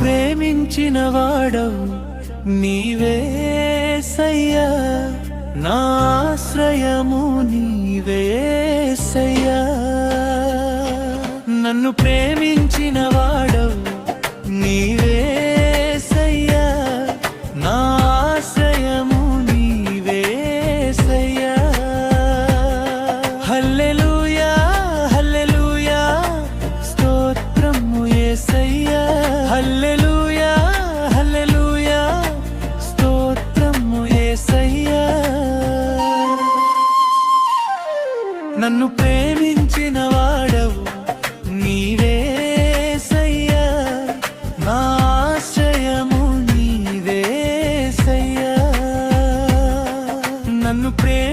ప్రేమించిన వాడవు నీవేసయ్యా, నా ఆశ్రయము నీవేసయ్యా. నన్ను ప్రేమించిన వాడవు నీవేసయ్యా, నా ఆశ్రయము నీవేసయ్యా. హల్లెలూయా హల్లెలూయా స్తోత్రము యేసయ్యా. హల్లెలూయా హల్లెలూయా స్తోత్రము యేసయ్యా. నన్ను